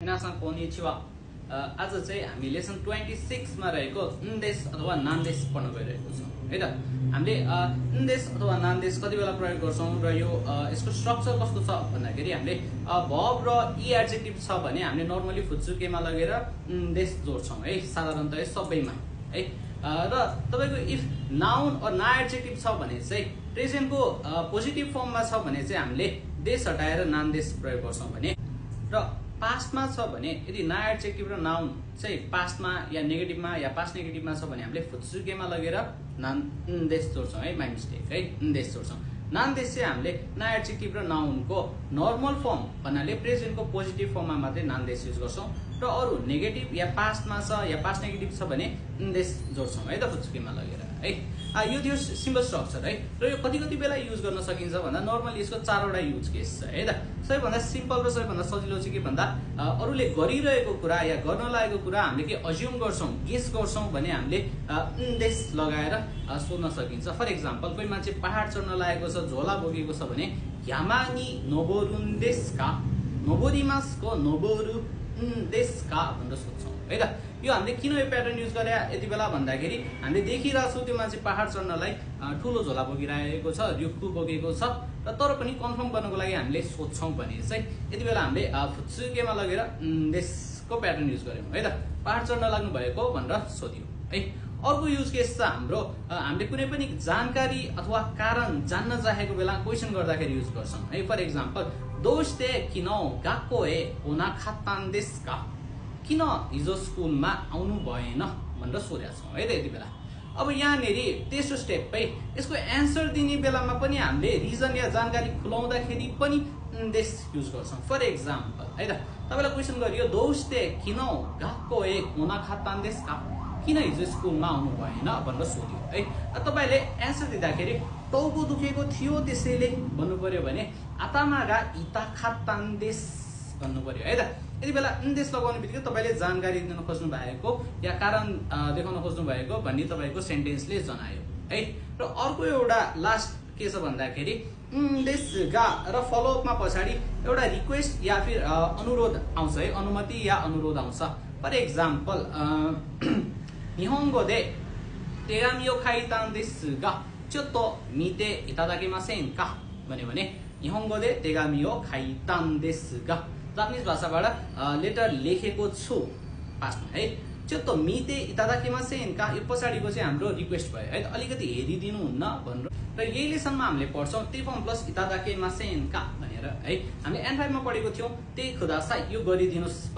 मिनासान konnichiwa आज चाहिँ हामी लेसन 26 मा रहेको नदेश अथवा नामदेश पढ्न गइरहेको छौं है त। हामीले नदेश अथवा नामदेश कति बेला प्रयोग गर्छौं र यो यसको स्ट्रक्चर कस्तो छ भन्दाखेरि हामीले भर्ब र ई एडजेक्टिभ छ भने हामीले नर्मली फुत्सुकेमा लगेर नदेश जोड्छौं है, साधारणतया सबैमा है। र तपाईको इफ नाउन अर ना एडजेक्टिभ छ भने चाहिँ प्रेजेन्टको पोजिटिभ फर्ममा छ भने चाहिँ हामीले देश हटाएर नामदेश प्रयोग गर्छौं भने, र पास्टमा छ भने यदि ना एडजेक्टिभ र नाउन चाहिँ पास्टमा या नेगेटिभमा या पास्ट नेगेटिभमा छ भने हामीले फुत्सुकेमा लगेर नामदेश जोड्छौं है, माइ मिस्टेक है, नदेश जोड्छौं। नामदेश चाहिँ हामीले ना एडजेक्टिभ र नाउनको नर्मल फर्म भन्नाले प्रेजेन्टको पोजिटिभ फर्ममा मात्रै नामदेश युज गर्छौं, र अरु नेगेटिभ या पास्टमा छ या पास्ट नेगेटिभ छ भने नदेश जोड्छौं है त फुत्सुकेमा लगेर है। यो थियो सिम्पल स्ट्रक्चर है। र यो कति बेला युज गर्न सकिन्छ भन्दा नर्मली यसको 4 वटा युज केस छ है त। सबैभन्दा सिम्पल र सबैभन्दा सजिलो चाहिँ के भन्दा अरूले गरिरहेको कुरा या गर्न लागेको कुरा हामीले के अज्युम गर्छौं, गेस गर्छौं भने हामीले नदेश लगाएर सोध्न सकिन्छ। फर एक्जाम्पल कोही मान्छे पहाड चढ्न लागेको छ, झोला बोकेको छ भने यामानी नोबोरुन्देस्का नोबोरिमासको नोबोरु नदेस्का भनेर सोध्छौं है त। यो हामीले किन यो प्याटर्न युज गरे यति बेला भन्दाखेरि हामीले देखिरहेको छौं त्यो मान्छे पहाड चढ्नलाई ठूलो झोला बोकिरहेको छ, रुखु बोकेको छ, र तर पनि कन्फर्म गर्नको लागि हामीले सोध्छौं भने चाहिँ यति बेला हामीले फुत्सुकेमा लगेर देशको प्याटर्न युज गर्यौं है त। पहाड चढ्न लाग्नु भएको भनेर सोध्यो है। अर्को युज केस छ हाम्रो हामीले कुनै पनि जानकारी अथवा कारण जान्न चाहेको बेला क्वेशन गर्दाखेरि युज गर्छौं है। फर एक्जाम्पल दोस्ते किन गाको ए ओना खातान देशका, किन हिजो स्कुलमा आउनु भएन भनेर सोधेका छौं है त यति बेला। अब यहाँनेरि तेस्रो स्टेप है, यसको एन्सर दिने बेलामा पनि हामीले रिजन या जानकारी खुलाउँदाखेरि पनि देश युज गर्छौं। फर एक्जाम्पल है त, तपाईलाई क्वेशन गरियो दोस्ते किन गाको ए ओना खातान देशका, किन हिजो स्कुलमा आउनु भएन भनेर सोध्यो है। तपाईले एन्सर दिँदाखेरि टाउको दुखेको थियो त्यसैले भन्नु पर्यो भने आतामागा इता खातान देश भन्नु पर्यो है त। यति बेला नदेश लगाउने बित्तिकै तपाईले जानकारी दिन खोज्नु भएको या कारण देखाउन खोज्नु भएको भन्ने तपाईको सेन्टेन्सले जनायो है। र अर्को एउटा लास्ट के छ भन्दाखेरि नदेश गा र फलोअपमा पछाडी एउटा रिक्वेस्ट या फिर अनुरोध आउँछ है, अनुमति या अनुरोध आउँछ। फर एक्जाम्पल निहोंगो दे तेगामी ओ खाइतान देशु गा चोत्तो मिते इतादाकेमासेन का भन्यो भने निहोंगो दे तेगामी ओ खाइतान देशु गा, जापानिज भाषाबाट लेटर लेखेको छु पास्टमा है, चोत्तो मिते इतादाकेमासेन का, यो पछाडीको चाहिँ हाम्रो रिक्वेस्ट भयो है त, अलिकति हेरिदिनु हुन्न भनेर। र यही लेसनमा हामीले पढ्छौं टिफर्म प्लस इतादाकेमासेन का भनेर है। हामीले N5 मा पढेको थियौं त्यही खुदासाई यो गरिदिनुस्